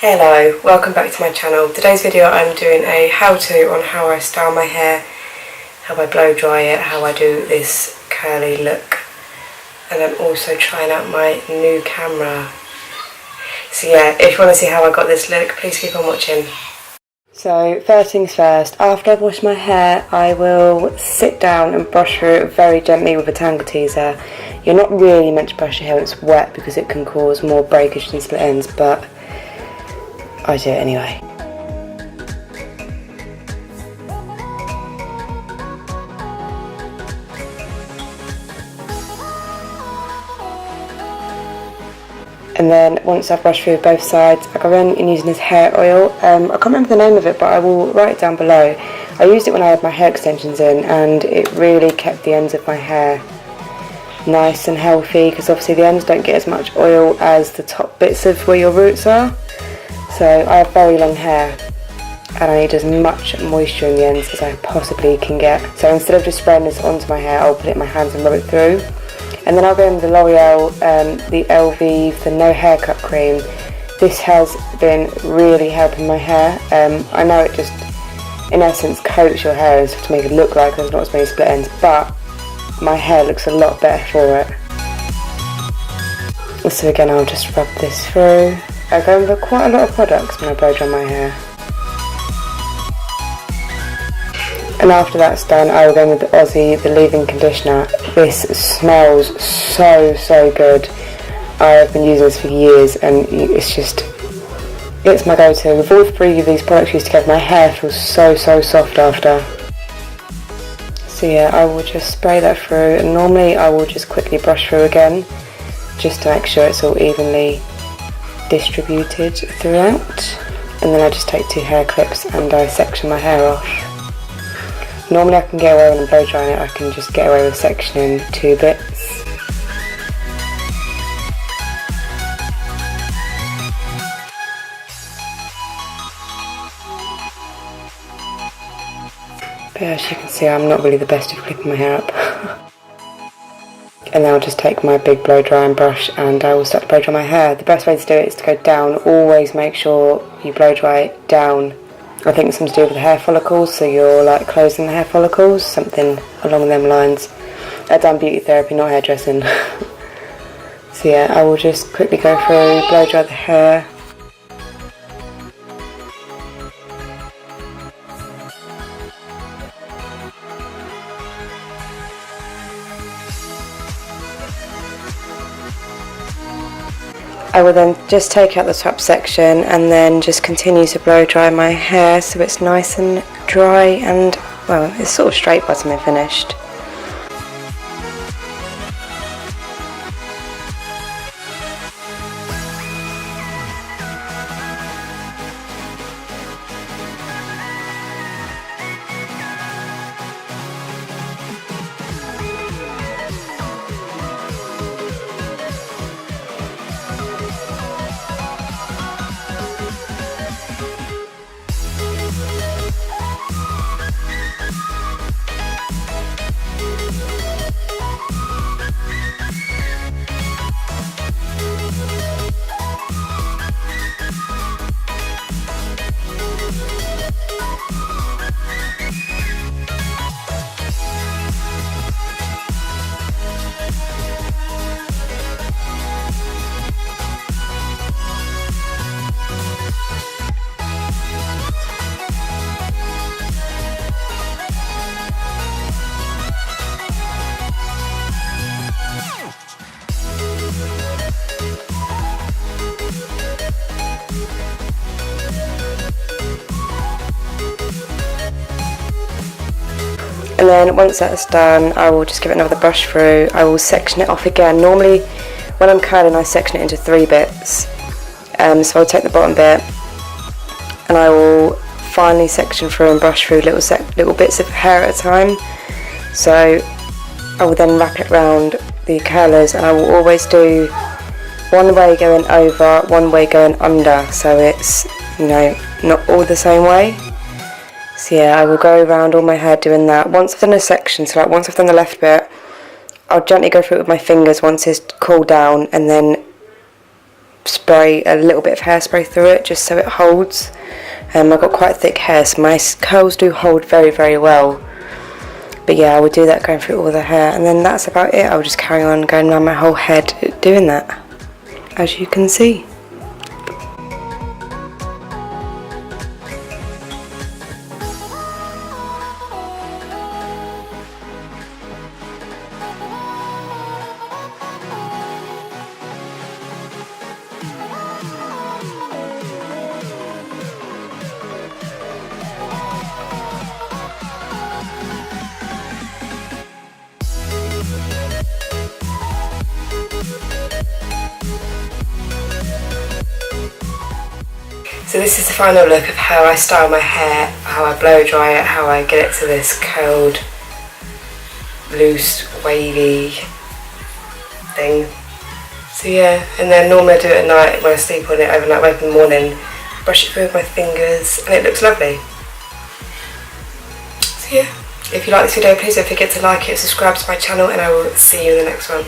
Hello, welcome back to my channel. Today's video I'm doing a how-to on how I style my hair, how I blow dry it, how I do this curly look, and I'm also trying out my new camera. So yeah, if you want to see how I got this look, please keep on watching. So first things first, after I've washed my hair I will sit down and brush through it very gently with a tangle teaser. You're not really meant to brush your hair when it's wet because it can cause more breakage and split ends, but I do it anyway. And then once I've brushed through both sides, I go in and using this hair oil. I can't remember the name of it, but I will write it down below. I used it when I had my hair extensions in, and it really kept the ends of my hair nice and healthy, because obviously the ends don't get as much oil as the top bits of where your roots are. So I have very long hair and I need as much moisture in the ends as I possibly can get. So instead of just spraying this onto my hair, I'll put it in my hands and rub it through. And then I'll go in with the L'Oreal, the LV, the No Haircut Cream. This has been really helping my hair. I know it just, in essence, coats your hair to make it look like there's not as many split ends, but my hair looks a lot better for it. So again, I'll just rub this through. I go in with quite a lot of products when I blow dry my hair. And after that's done, I will go in with the Aussie, the leave-in conditioner. This smells so good. I've been using this for years and it's my go-to. With all three of these products used together, my hair feels so soft after. So yeah, I will just spray that through, and normally I will just quickly brush through again, just to make sure it's all evenly distributed throughout. And then I just take two hair clips and I section my hair off. Normally I can get away when I'm blow drying it, I can just get away with sectioning two bits. But as you can see, I'm not really the best at clipping my hair up. And then I'll just take my big blow drying brush and I will start to blow dry my hair. The best way to do it is to go down. Always make sure you blow dry it down. I think it's something to do with the hair follicles, so you're like closing the hair follicles, something along them lines. I've done beauty therapy, not hairdressing. So yeah, I will just quickly go through, blow dry the hair. I will then just take out the top section and then just continue to blow dry my hair so it's nice and dry and, well, it's sort of straight by the time I'm finished. And then once that's done, I will just give it another brush through. I will section it off again. Normally when I'm curling I section it into three bits. So I'll take the bottom bit and I will finally section through and brush through little bits of hair at a time. So I will then wrap it around the curlers, and I will always do one way going over, one way going under, so it's, you know, not all the same way. So yeah, I will go around all my hair doing that. Once I've done a section, so like once I've done the left bit, I'll gently go through it with my fingers once it's cooled down, and then spray a little bit of hairspray through it just so it holds. I've got quite thick hair, so my curls do hold very, very well. But yeah, I would do that going through all the hair, and then that's about it. I'll just carry on going around my whole head doing that, as you can see. So this is the final look of how I style my hair, how I blow dry it, how I get it to this curled, loose, wavy thing. So yeah, and then normally I do it at night when I sleep on it overnight, wake up in the morning, brush it through with my fingers, and it looks lovely. So yeah, if you like this video, please don't forget to like it, subscribe to my channel, and I will see you in the next one.